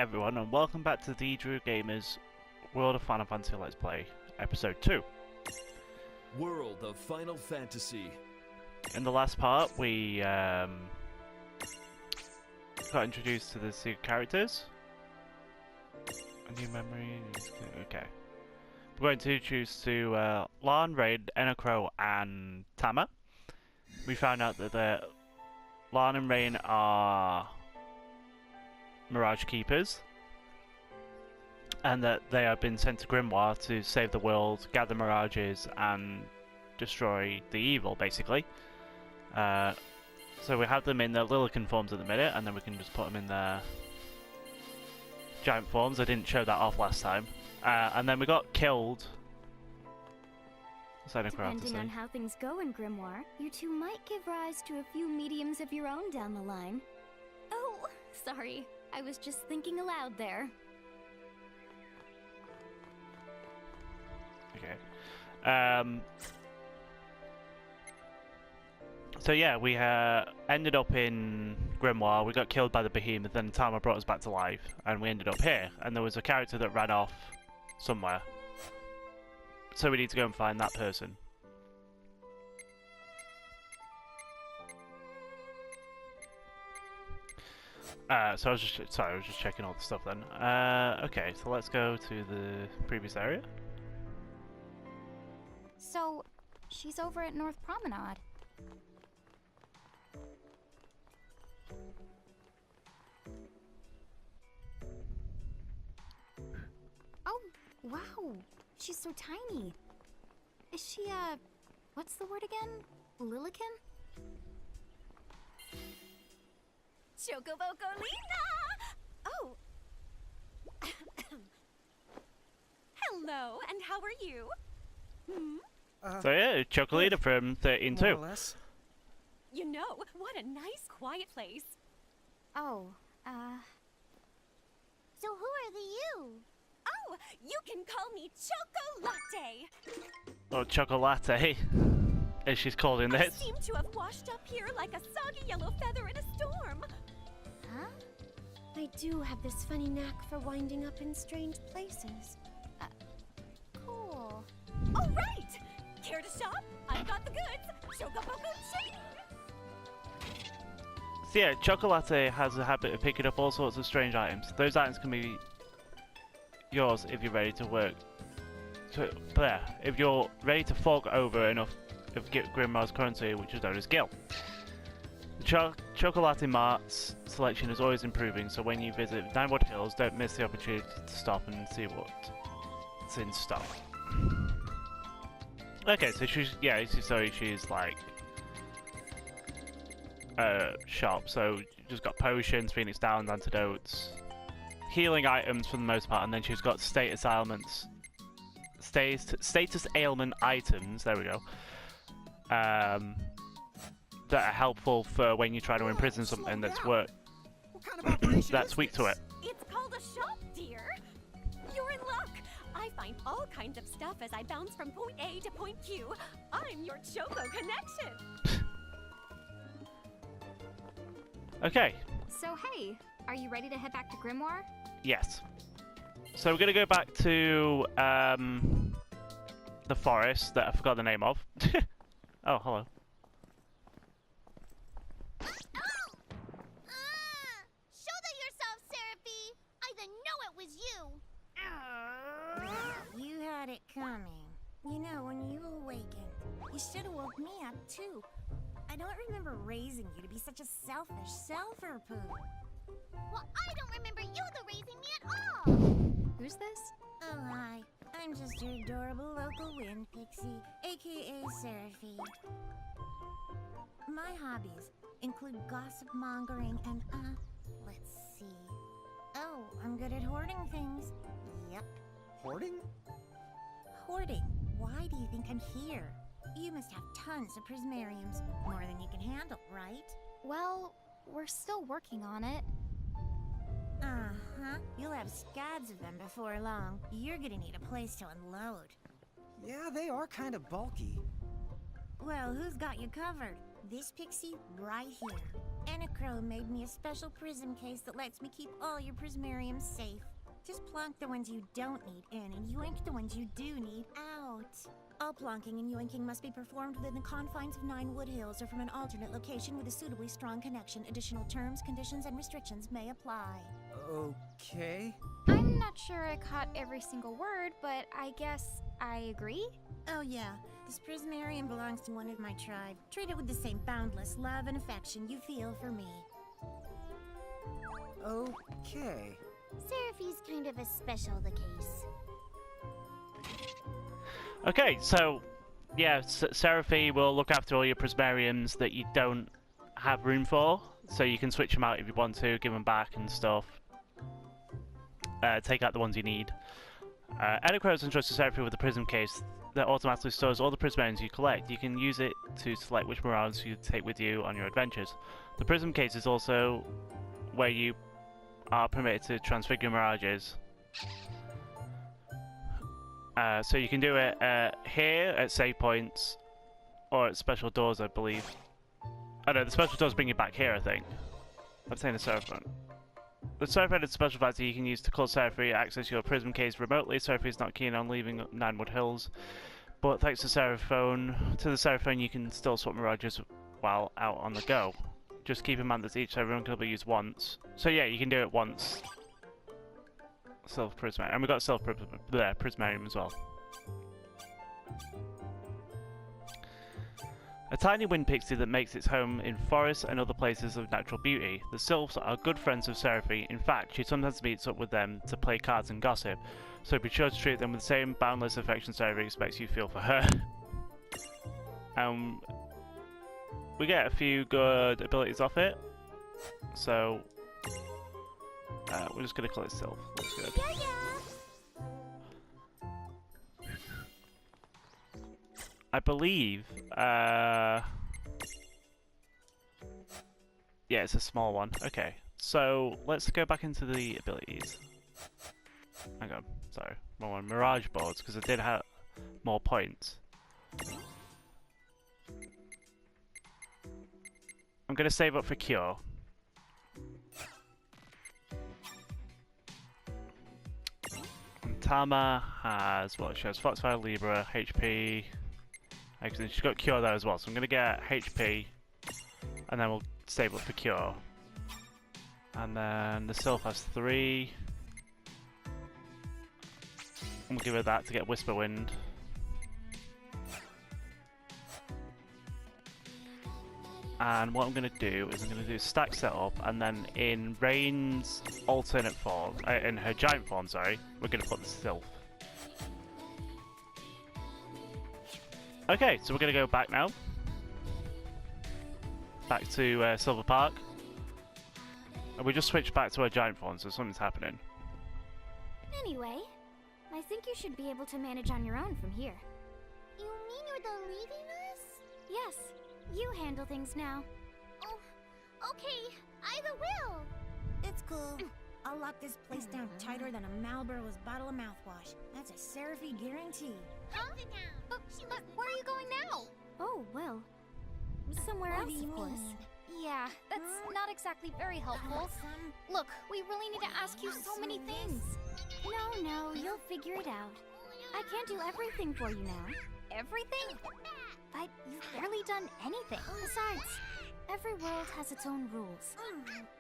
everyone, and welcome back to TheeDrewGamer's World of Final Fantasy Let's Play, Episode 2. World of Final Fantasy. In the last part, we got introduced to the secret characters. A new memory. Okay. We're going to introduce to Lann, Reynn, and Tama. We found out that Lann and Reynn are Mirage Keepers, and that they have been sent to Grimoire to save the world, gather mirages, and destroy the evil, basically. So we have them in their Lilican forms at the minute, and then we can just put them in their giant forms. I didn't show that off last time. And then we got killed. Depending on how things go in Grimoire, you two might give rise to a few mediums of your own down the line. Oh, sorry. I was just thinking aloud there. Okay. So yeah, we ended up in Grimoire. We got killed by the Behemoth, then Tama brought us back to life, and we ended up here. And there was a character that ran off somewhere. So we need to go and find that person. So I was just checking all the stuff then. Okay, so let's go to the previous area. So, she's over at North Promenade. Oh, wow. She's so tiny. Is she, what's the word again? Lilican? Chocobo Colina! Oh. Hello, and how are you? So yeah, Chocolina from 13-2. More or less. You know, what a nice, quiet place. Oh, So who are the you? Oh, you can call me Chocolate. Or Chocolate, as she's called in I this. seem to have washed up here like a soggy yellow feather in a storm. huh? I do have this funny knack for winding up in strange places. Cool. All right, care to shop? I've got the goods. Chocobo shake. So yeah, Chocolate has a habit of picking up all sorts of strange items. Those items can be yours if you're ready to work. So, there, if you're ready to fork over enough of Grimoire's currency, which is known as Gil. The Chocolate Mart's selection is always improving, so when you visit Ninewood Hills, don't miss the opportunity to stop and see what's in stock. Okay, so she's like shop. So just got potions, Phoenix Downs, antidotes, healing items for the most part, and then she's got status ailment items. There we go. That are helpful for when you try to imprison something that's that's weak to it. It's called a shop, dear. You're in luck. I find all kinds of stuff as I bounce from point A to point Q. I'm your Choco connection. Okay. So hey, are you ready to head back to Grimoire? Yes. So we're gonna go back to the forest that I forgot the name of. Oh, hello. Shoulder yourself, Serafie! I didn't know it was you! You had it coming. You know, when you awakened, you should have woke me up too. I don't remember raising you to be such a selfish self-poo. Well, I don't remember you raising me at all! Who's this? Oh, hi. I'm just your adorable local wind pixie, aka Serafie. My hobbies include gossip mongering and, let's see. Oh, I'm good at hoarding things. Yep. Hoarding? Hoarding. Why do you think I'm here? You must have tons of Prismariums, more than you can handle, right? Well, we're still working on it. Uh-huh. You'll have scads of them before long. You're gonna need a place to unload. Yeah, they are kind of bulky. Well, who's got you covered? This pixie right here. Anacro made me a special prism case that lets me keep all your Prismariums safe. Just plonk the ones you don't need in and yoink the ones you do need out. All plonking and yoinking must be performed within the confines of 9 Wood Hills or from an alternate location with a suitably strong connection. Additional terms, conditions, and restrictions may apply. Okay. I'm not sure I caught every single word, but I guess I agree. Oh yeah, this Prismarium belongs to one of my tribe. Treat it with the same boundless love and affection you feel for me. Okay. Serafie's kind of a special the case. Okay, so yeah, Serafie will look after all your Prismariums that you don't have room for, so you can switch them out if you want to, give them back and stuff. Take out the ones you need. Anacro is entrusted Serafie with a prism case that automatically stores all the Prismariums you collect. You can use it to select which Mirages you take with you on your adventures. The prism case is also where you are permitted to transfigure Mirages. So you can do it here at save points or at special doors, I believe. Oh no, the special doors bring you back here, I think. I'm saying the Seraphone. The Seraphone is a special factor you can use to call Serafie access your prism case remotely. Serafie is not keen on leaving 9 Wood Hills, but thanks to the Seraphone you can still swap Mirages while out on the go. Just keep in mind that each Seraphone can be used once. So yeah, you can do it once. Silver Prismarium. And we've got Silver Prismarium as well. A tiny wind pixie that makes its home in forests and other places of natural beauty. The Sylphs are good friends of Serafie. In fact, she sometimes meets up with them to play cards and gossip. So be sure to treat them with the same boundless affection Serafie expects you to feel for her. We get a few good abilities off it. So we're just gonna call it Sylph. That's good. I believe, yeah, it's a small one. Okay, so let's go back into the abilities. Hang on, sorry, wrong one. Mirage boards, because I did have more points. I'm gonna save up for Cure. And Tama has, well, she has Foxfire, Libra, HP. Excellent, she's got Cure there as well, so I'm going to get HP, and then we'll save up for Cure. And then the Sylph has 3. And we'll give her that to get Whisper Wind. And what I'm going to do is I'm going to do stack setup, and then in Reynn's alternate form, in her giant form, sorry, we're going to put the Sylph. Okay, so we're going to go back now. Back to Silver Park. And we just switched back to our giant form, so something's happening. Anyway, I think you should be able to manage on your own from here. You mean you're the leaving us? Yes, you handle things now. Oh, okay. I will. It's cool. I'll lock this place down tighter than a Marlboro's bottle of mouthwash. That's a Serafie guarantee. Huh? But where are you going now? Oh, well, somewhere What else, do you of course. mean? Yeah, that's not exactly very helpful. Look, we really need to ask you so many things. No, you'll figure it out. I can't do everything for you now. Everything? But you've barely done anything. Besides, every world has its own rules.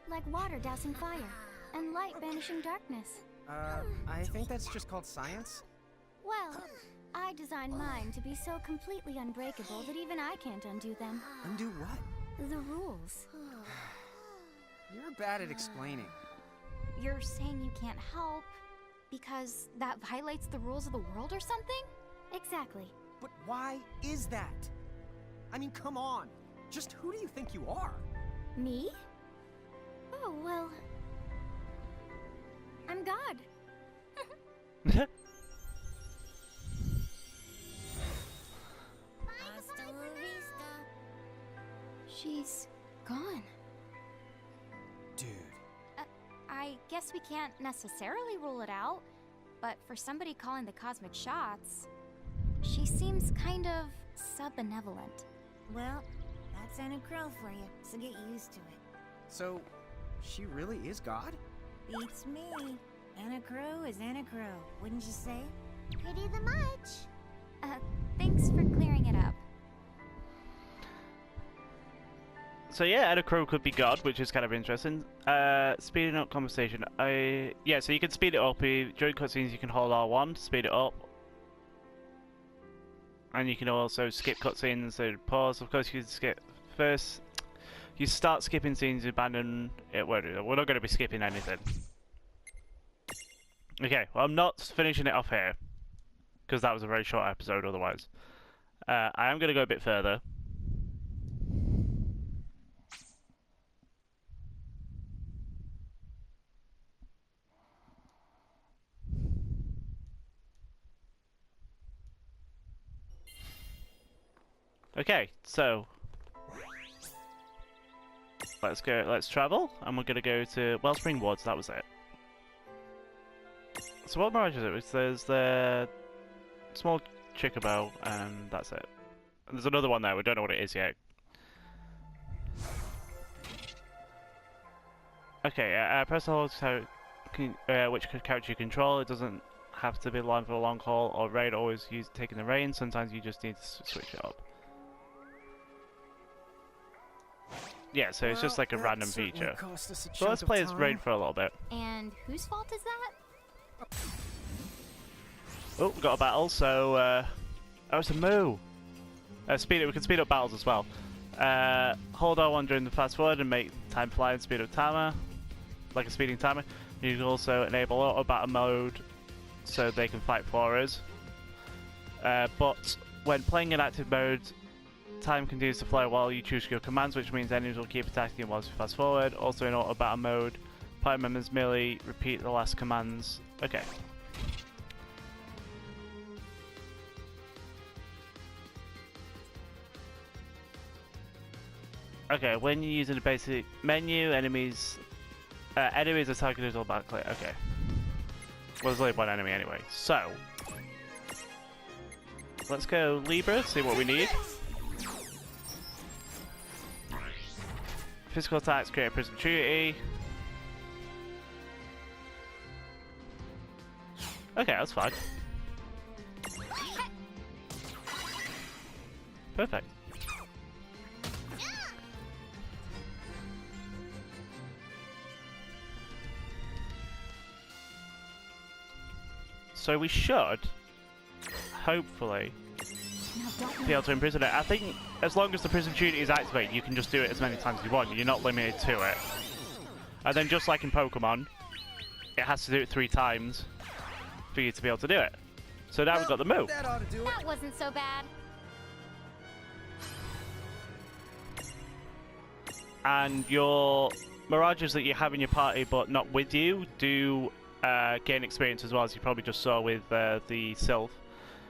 Like water dousing fire, and light banishing darkness. I think that's just called science. Well, I designed mine to be so completely unbreakable that even I can't undo them. Undo what? The rules. You're bad at explaining. You're saying you can't help because that violates the rules of the world or something? Exactly. But why is that? I mean, come on. Just who do you think you are? Me? Oh, well, I'm God. Hasta la vista. She's gone. Dude. I guess we can't necessarily rule it out, but for somebody calling the cosmic shots, she seems kind of sub-benevolent. Well, That's Anna Crow for you, so get used to it. So, she really is God? Beats me. Anna Crow is Anna Crow, wouldn't you say? Pretty the much. Thanks for clearing it up. So yeah, Anna Crow could be God, which is kind of interesting. Speeding up conversation. Yeah, so you can speed it up. During cutscenes you can hold R1 to speed it up. And you can also skip cutscenes, so pause. Of course you can skip first. You start skipping scenes, you abandon it. We're not going to be skipping anything. Okay, well I'm not finishing it off here. Because that was a very short episode otherwise. I am going to go a bit further. Okay, so let's travel, and we're gonna go to Wellspring Woods. That was it. So what mirage is it? There's the small Chocobo, and that's it. And there's another one there. We don't know what it is yet. Okay, press the hold which character you control. It doesn't have to be Lann for a long haul or raid. Always use taking the reins. Sometimes you just need to switch it up. Yeah, so it's just like a random feature. So let's play as Reynn for a little bit. And whose fault is that? Oh, we got a battle, so oh, it's a moo! We can speed up battles as well. Hold R1 during the fast forward and make time fly and speed up timer, like a speeding timer. You can also enable auto battle mode so they can fight for us. But when playing in active mode, time continues to flow while you choose your commands, which means enemies will keep attacking you whilst you fast forward. Also in auto battle mode, party members merely repeat the last commands. Okay. Okay, when you're using the basic menu, enemies are targeted or back click. Okay. Well, there's only one enemy anyway. So let's go Libra, see what we need. Physical attacks create a prism opportunity. Okay, that's fine. Perfect. So we should, hopefully, be able to imprison it. I think as long as the prism opportunity is activated, you can just do it as many times as you want. You're not limited to it. And then just like in Pokemon, it has to do it 3 times for you to be able to do it. So now we've got the move. That wasn't so bad. And your Mirages that you have in your party but not with you do gain experience as well, as you probably just saw with the Sylph.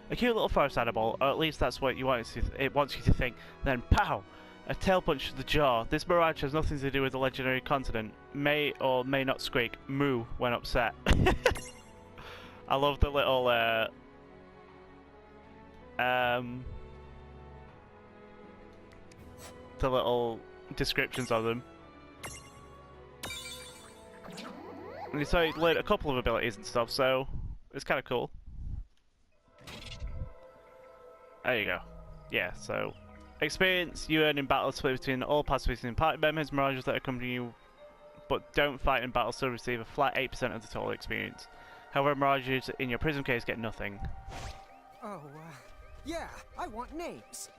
A cute little forest animal, or at least that's what you want it wants you to think. Then, pow! A tail punch to the jaw. This Mirage has nothing to do with the legendary continent. May or may not squeak moo when upset. I love the little descriptions of them. And so you learn a couple of abilities and stuff, so it's kind of cool. There you go. Yeah, so experience you earn in battle split between all participating in party members. Mirages that accompany you but don't fight in battle still receive a flat 8% of the total experience. However, Mirages in your prism case get nothing. Oh, yeah, I want names.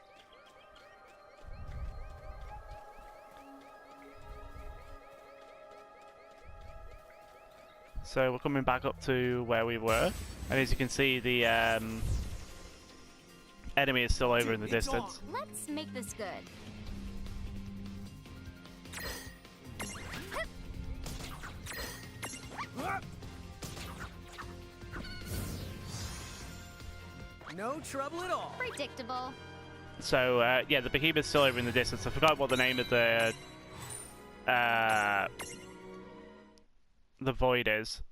So we're coming back up to where we were, and as you can see, the enemy is still over in the distance. Let's make this good. No trouble at all. Predictable. So yeah, the Behemoth's still over in the distance. I forgot what the name of the void is.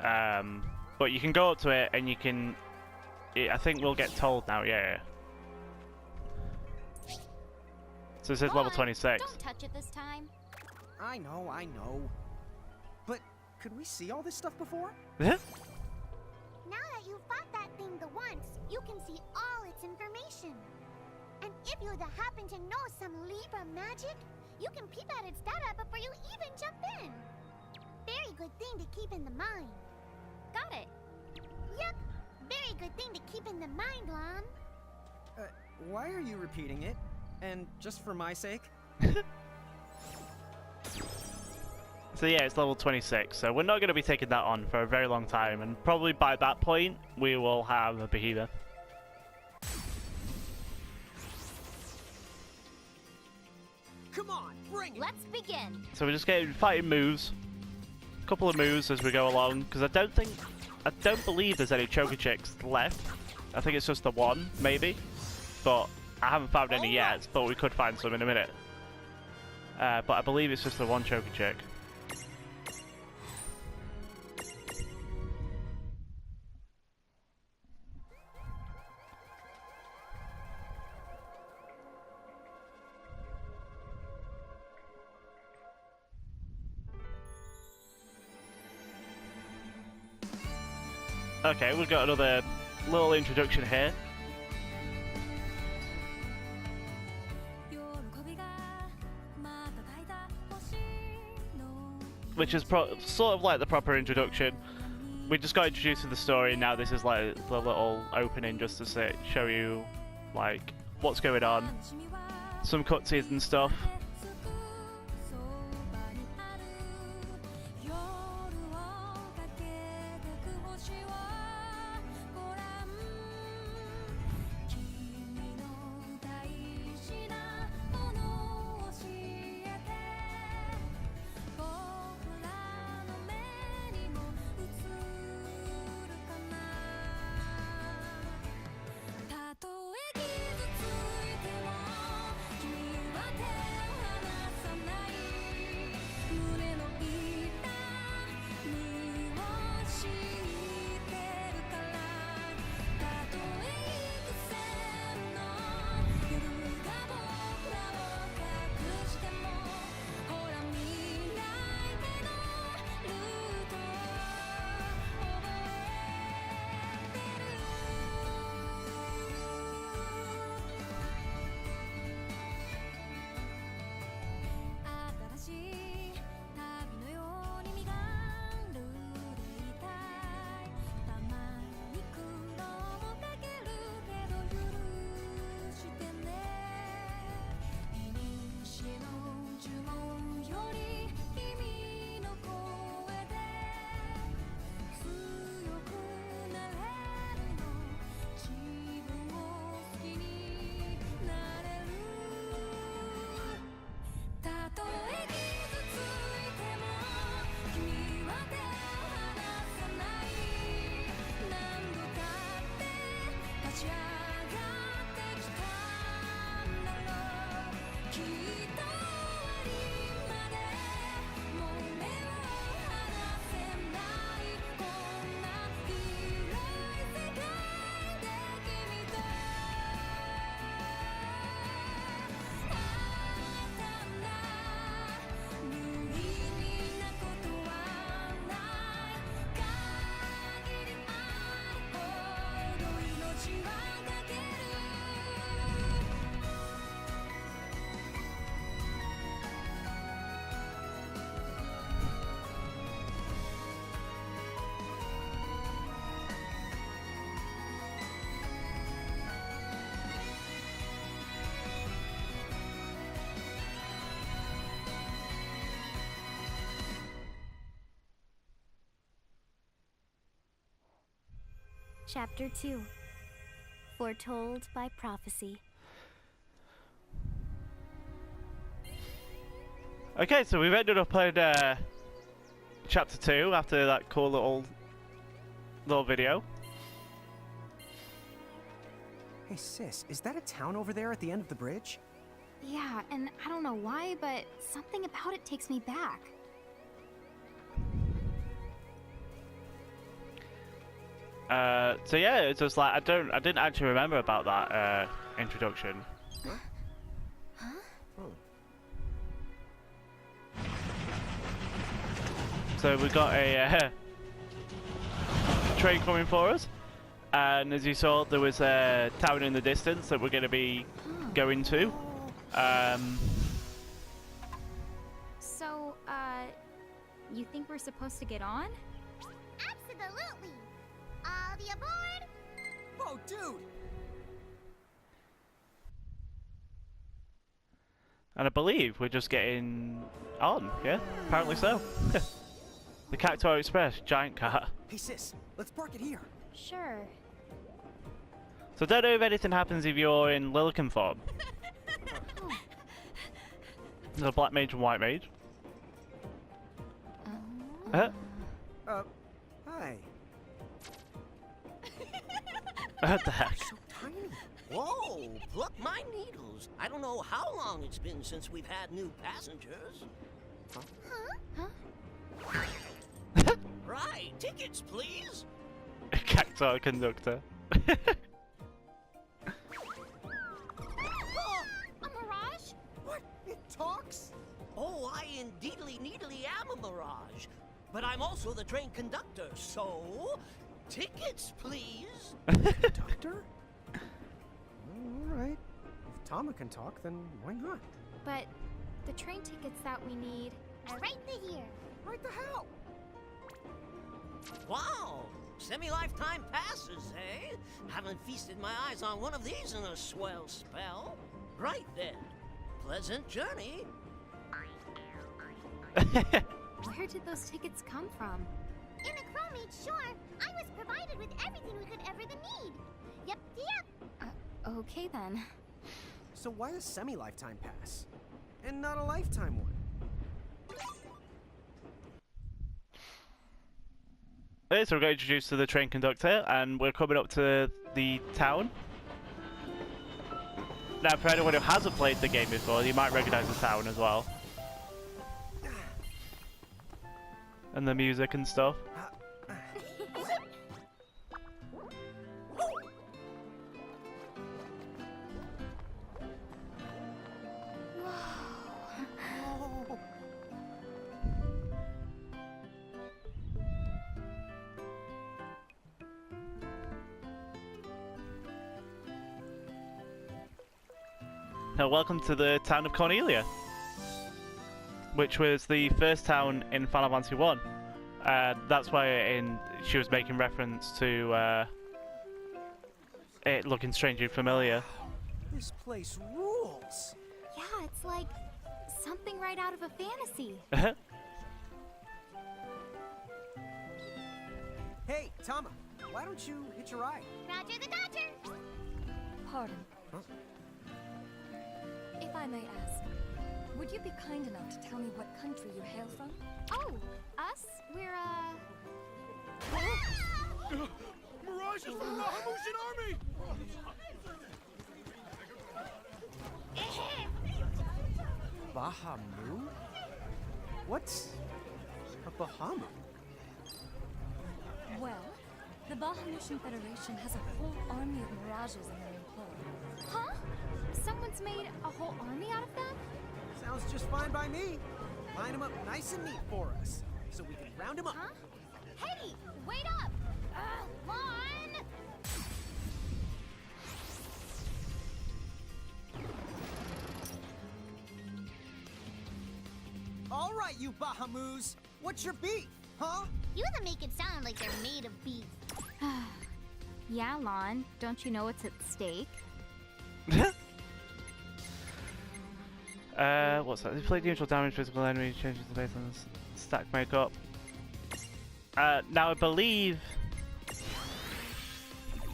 But you can go up to it and you can... I think we'll get told now, yeah. So it says Go level on, 26. Don't touch it this time. I know. But could we see all this stuff before? Yeah. Now that you've fought that thing the once, you can see all its information. And if you happen to know some Libra magic, you can peep at its data before you even jump in. Very good thing to keep in the mind. Got it. Yep, very good thing to keep in the mind, Lann. Why are you repeating it? And just for my sake? So yeah, it's level 26, so we're not going to be taking that on for a very long time, and probably by that point, we will have a Behemoth. Come on, bring it! Let's begin. So we're just getting fighting moves, a couple of moves as we go along, because I don't believe there's any Choco Chicks left. I think it's just the one, maybe, but I haven't found any yet, but we could find some in a minute. But I believe it's just the one Choco Chick. Okay, we've got another little introduction here. Which is sort of like the proper introduction. We just got introduced to the story, now this is like the little opening just to show you like what's going on. Some cutscenes and stuff. Chapter 2. Foretold by Prophecy. Okay, so we've ended up in chapter 2 after that cool little video. Hey sis, is that a town over there at the end of the bridge? Yeah, and I don't know why, but something about it takes me back. So yeah, it's just like I didn't actually remember about that introduction. So we got a train coming for us, and as you saw, there was a town in the distance that we're going to be going to. So, you think we're supposed to get on? Absolutely! All the aboard! Oh, dude! And I believe we're just getting on, yeah? Apparently so. The Cactuar Express, giant car. Hey, sis, let's park it here. Sure. So don't know if anything happens if you're in Lilican form. There's a black mage and white mage. Hi. What the heck? So tiny. Whoa, pluck my needles. I don't know how long it's been since we've had new passengers. Right, tickets, please. Cactuar Conductor. Oh, a mirage? What? It talks? Oh, I indeedly needly am a mirage. But I'm also the train conductor, so... tickets, please. Conductor? All right. If Tama can talk, then why not? But the train tickets that we need... Are right here. Right the hell? Wow, semi-lifetime passes, eh? Haven't feasted my eyes on one of these in a swell spell. Right then. Pleasant journey. Where did those tickets come from? In the Crow made sure I was provided with everything we could ever need. Yep. Okay then. So why a semi-lifetime pass? And not a lifetime one? Okay, so we're going to introduce to the train conductor, and we're coming up to the town. Now, for anyone who hasn't played the game before, you might recognize the town as well. And the music and stuff. Now, welcome to the town of Cornelia, which was the first town in Final Fantasy 1. That's why she was making reference to it looking strangely familiar. This place rules. Yeah, it's like something right out of a fantasy. Hey, Tama, why don't you hitch a ride? Roger the Dodger. Pardon. Huh? If I may ask, would you be kind enough to tell me what country you hail from? Oh, us? We're, Mirages from the Bahamutian army! Bahamu? What's a Bahama? Well, the Bahamutian Federation has a whole army of mirages in their employ. huh? Someone's made a whole army out of them? Sounds just fine by me. Line them up nice and neat for us, so we can round them up. Huh? Hey, wait up! Lann! All right, you Bahamus, what's your beef, huh? You that make it sound like they're made of beef. Yeah, Lann, don't you know what's at stake? What's that? Inflict neutral damage, physical enemy changes the base on the stack makeup. Now I believe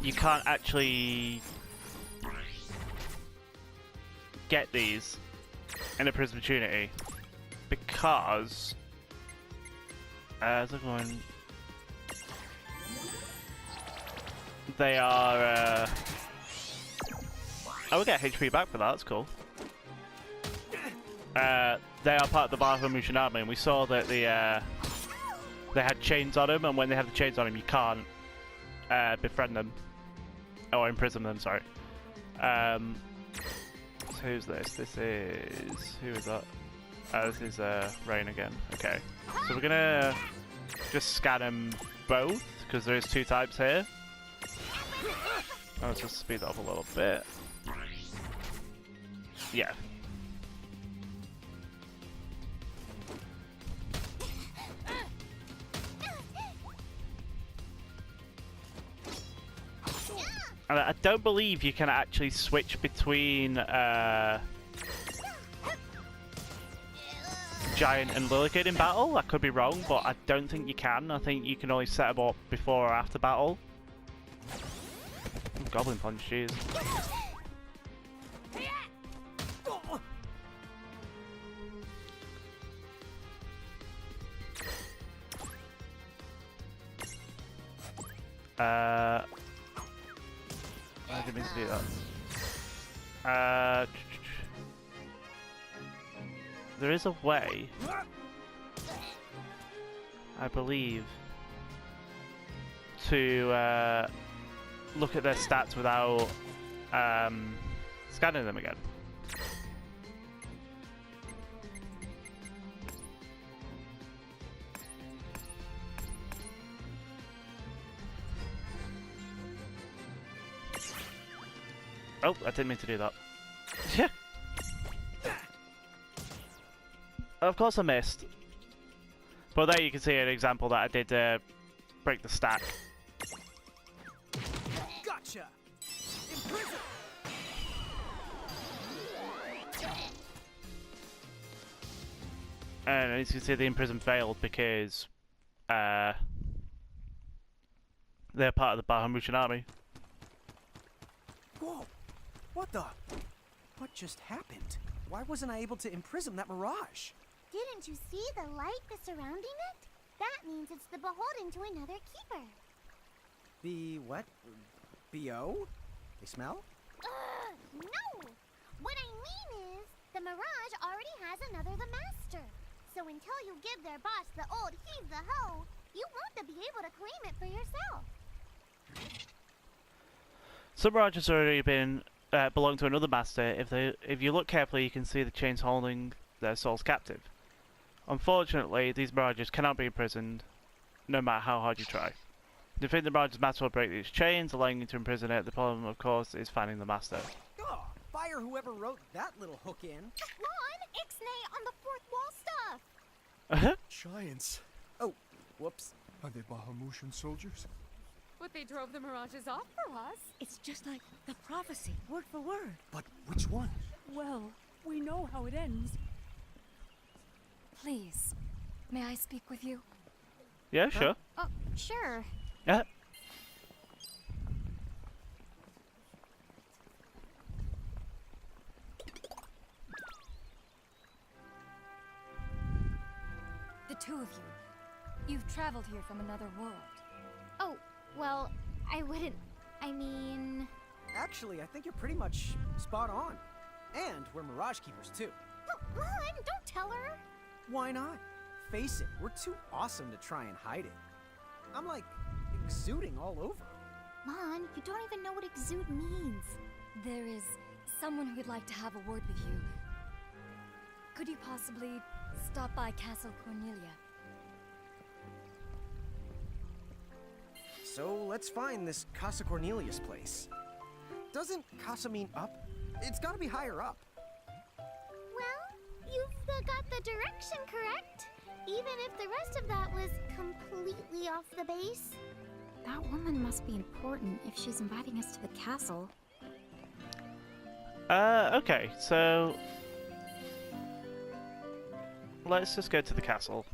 you can't actually get these in a Prismarium because they are oh, we get HP back for that, that's cool. They are part of the Bahamutian army, and we saw that they had chains on them, and when they have the chains on them, you can't befriend them or imprison them. Sorry. who's this? This is... Who is that? This is Reynn again. Okay. So we're gonna just scan them both, because there is two types here. Let's just speed that up a little bit. Yeah. And I don't believe you can actually switch between Giant and Lillikid in battle. I could be wrong, but I don't think you can. I think you can only set them up before or after battle. Goblin Punch, jeez. I didn't mean to do that. There is a way, I believe, to look at their stats without scanning them again. Oh, I didn't mean to do that. Yeah. Of course I missed. But there you can see an example that I did break the stack. Gotcha! Imprison! And as you can see, the imprison failed because they're part of the Bahamutian army. Whoa! What the? What just happened? Why wasn't I able to imprison that mirage? Didn't you see the light that's surrounding it? That means it's the beholden to another keeper. The what? BO? They smell? No! What I mean is, the mirage already has another the master. So until you give their boss the old heave the ho, you won't be able to claim it for yourself. Some mirages already been belong to another master. If you look carefully, you can see the chains holding their souls captive. Unfortunately, these mirages cannot be imprisoned, no matter how hard you try. You think the mirage's master will break these chains, allowing you to imprison it. The problem, of course, is finding the master. Oh, fire whoever wrote that little hook in. Lann, Ixnay on the fourth wall stuff. Giants. Oh, whoops. Are they Bahamutian soldiers? But they drove the mirages off for us. It's just like the prophecy, word for word. But which one? Well, we know how it ends. Please, may I speak with you? Yeah, sure. Oh, sure. Yeah. The two of you. You've traveled here from another world. Oh, well, I wouldn't... I mean... Actually, I think you're pretty much spot on. And we're Mirage Keepers, too. Lann, don't tell her. Why not? Face it, we're too awesome to try and hide it. I'm like exuding all over. Lann, you don't even know what exude means. There is someone who would like to have a word with you. Could you possibly stop by Castle Cornelia? So let's find this Casa Cornelius place. Doesn't Casa mean up? It's gotta be higher up. Well, you've got the direction correct. Even if the rest of that was completely off the base. That woman must be important if she's inviting us to the castle. Okay, so... let's just go to the castle.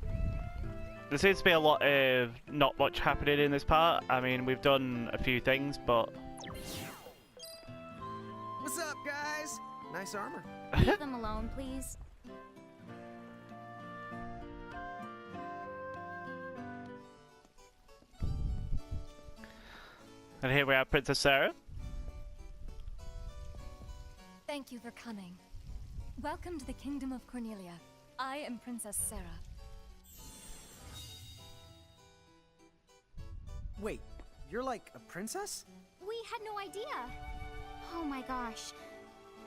There seems to be a lot of not much happening in this part. I mean, we've done a few things, but... What's up, guys? Nice armor. Leave them alone, please. And here we have Princess Sarah. Thank you for coming. Welcome to the Kingdom of Cornelia. I am Princess Sarah. Wait, you're like a princess? We had no idea. Oh my gosh.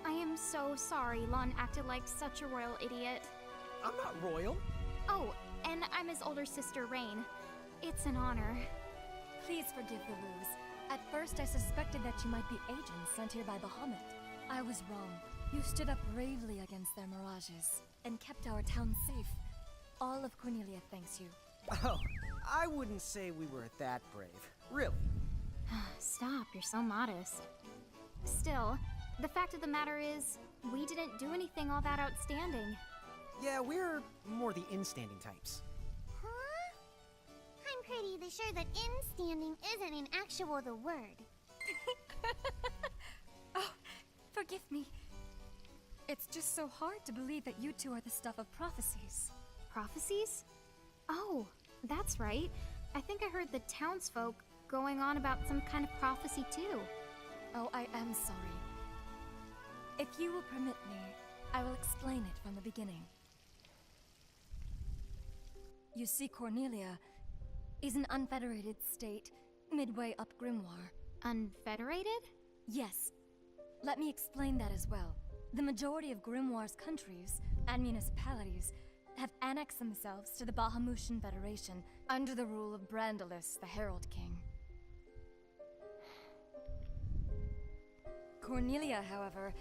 I am so sorry Lann acted like such a royal idiot. I'm not royal. Oh, and I'm his older sister, Reynn. It's an honor. Please forgive the ruse. At first I suspected that you might be agents sent here by Behemoth. I was wrong. You stood up bravely against their mirages and kept our town safe. All of Cornelia thanks you. Oh, I wouldn't say we were that brave. Really. Stop, you're so modest. Still, the fact of the matter is, we didn't do anything all that outstanding. Yeah, we're more the in-standing types. Huh? I'm pretty sure that in-standing isn't in actual the word. Oh, forgive me. It's just so hard to believe that you two are the stuff of prophecies. Prophecies? Oh, that's right. I think I heard the townsfolk going on about some kind of prophecy too. Oh, I am sorry. If you will permit me, I will explain it from the beginning. You see, Cornelia is an unfederated state midway up Grimoire. Unfederated? Yes. Let me explain that as well. The majority of Grimoire's countries and municipalities have annexed themselves to the Bahamutian Federation under the rule of Brandalis, the Herald King. Cornelia, however,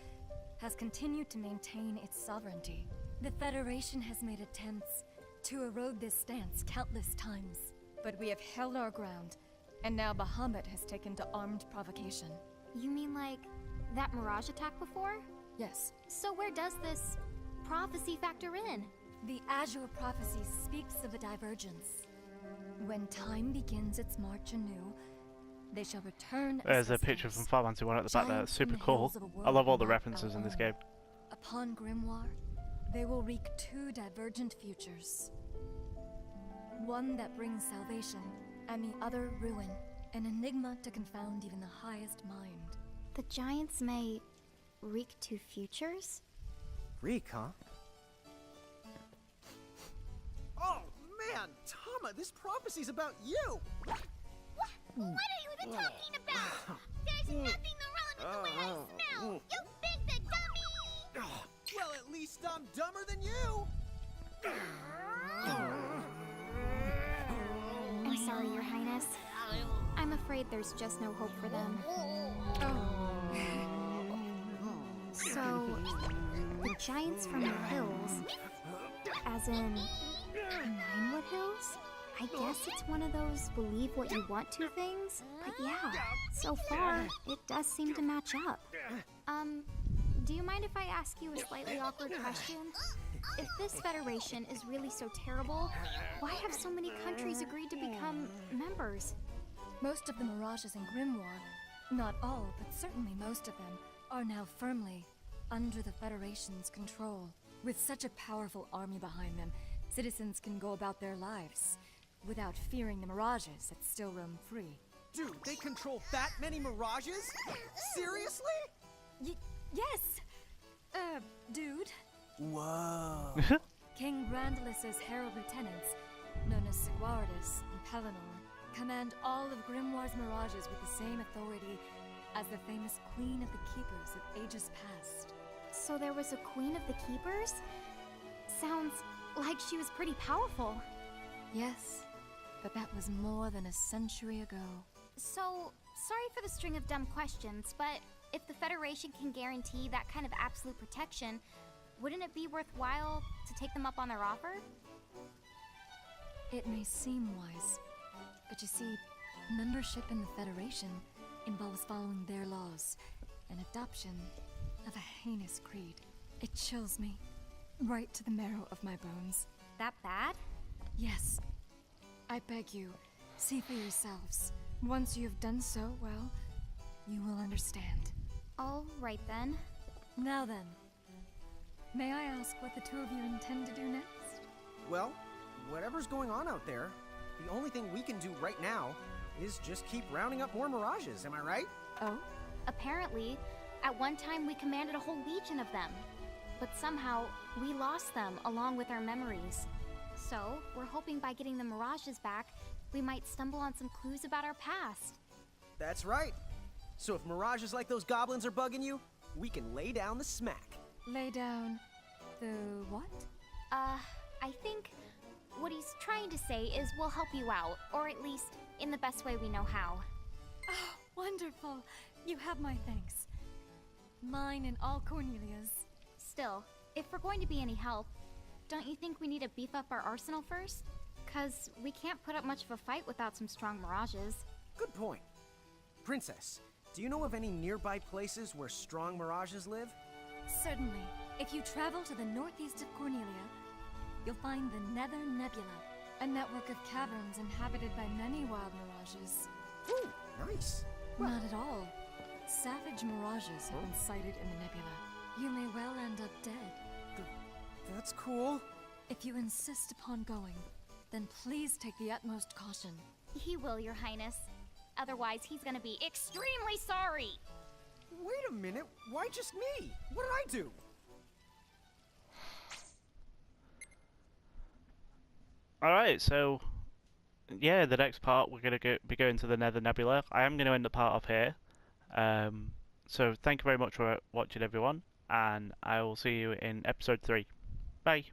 has continued to maintain its sovereignty. The Federation has made attempts to erode this stance countless times, but we have held our ground, and now Bahamut has taken to armed provocation. You mean like that Mirage attack before? Yes. So where does this prophecy factor in? The Azure Prophecy speaks of a divergence. When time begins its march anew, they shall return. There's a picture from Final Fantasy 1 at the back there. It's super cool. I love all the references in this game. Upon Grimoire, they will wreak two divergent futures. One that brings salvation, and the other ruin. An enigma to confound even the highest mind. The giants may wreak two futures? Reek, huh? Oh, man! Tama, this prophecy's about you! What? What are you even talking about? There's nothing wrong with the way I smell! You big the dummy! Well, at least I'm dumber than you! I'm sorry, Your Highness. I'm afraid there's just no hope for them. So, the giants from the hills, as in Ninewood Hills? I guess it's one of those believe what you want to things, but yeah, so far, it does seem to match up. Do you mind if I ask you a slightly awkward question? If this federation is really so terrible, why have so many countries agreed to become members? Most of the Mirages in Grimoire, not all, but certainly most of them, are now firmly under the Federation's control. With such a powerful army behind them, citizens can go about their lives without fearing the Mirages that still roam free. Dude, they control that many Mirages? Seriously? Yes! Dude. Whoa. King Brandalis' herald lieutenants, known as Seguardus and Pelennor, command all of Grimoire's Mirages with the same authority as the famous Queen of the Keepers of ages past. So there was a Queen of the Keepers? Sounds like she was pretty powerful. Yes, but that was more than a century ago. So, sorry for the string of dumb questions, but if the Federation can guarantee that kind of absolute protection, wouldn't it be worthwhile to take them up on their offer? It may seem wise, but you see, membership in the Federation involves following their laws and adoption of a heinous creed. It chills me right to the marrow of my bones. That bad? Yes. I beg you, see for yourselves. Once you have done so, well, you will understand. All right then. Now then, may I ask what the two of you intend to do next? Well, whatever's going on out there, the only thing we can do right now is just keep rounding up more Mirages, am I right? Oh? Apparently, at one time we commanded a whole legion of them. But somehow, we lost them along with our memories. So, we're hoping by getting the Mirages back, we might stumble on some clues about our past. That's right. So if Mirages like those goblins are bugging you, we can lay down the smack. Lay down the what? I think what he's trying to say is we'll help you out, or at least in the best way we know how. Oh, wonderful. You have my thanks. Mine and all Cornelia's. Still, if we're going to be any help, don't you think we need to beef up our arsenal first? 'Cause we can't put up much of a fight without some strong mirages. Good point. Princess, do you know of any nearby places where strong mirages live? Certainly. If you travel to the northeast of Cornelia, you'll find the Nether Nebula, a network of caverns inhabited by many wild mirages. Ooh, nice. Well, Not at all. Savage mirages have been sighted in the nebula. You may well end up dead. that's cool. If you insist upon going, then please take the utmost caution. He will, Your Highness. Otherwise, he's gonna be extremely sorry! Wait a minute, why just me? What did I do? Alright, so yeah, the next part we're going to be going to the Nether Nebula. I am going to end the part off here. So thank you very much for watching, everyone, and I will see you in episode 3. Bye!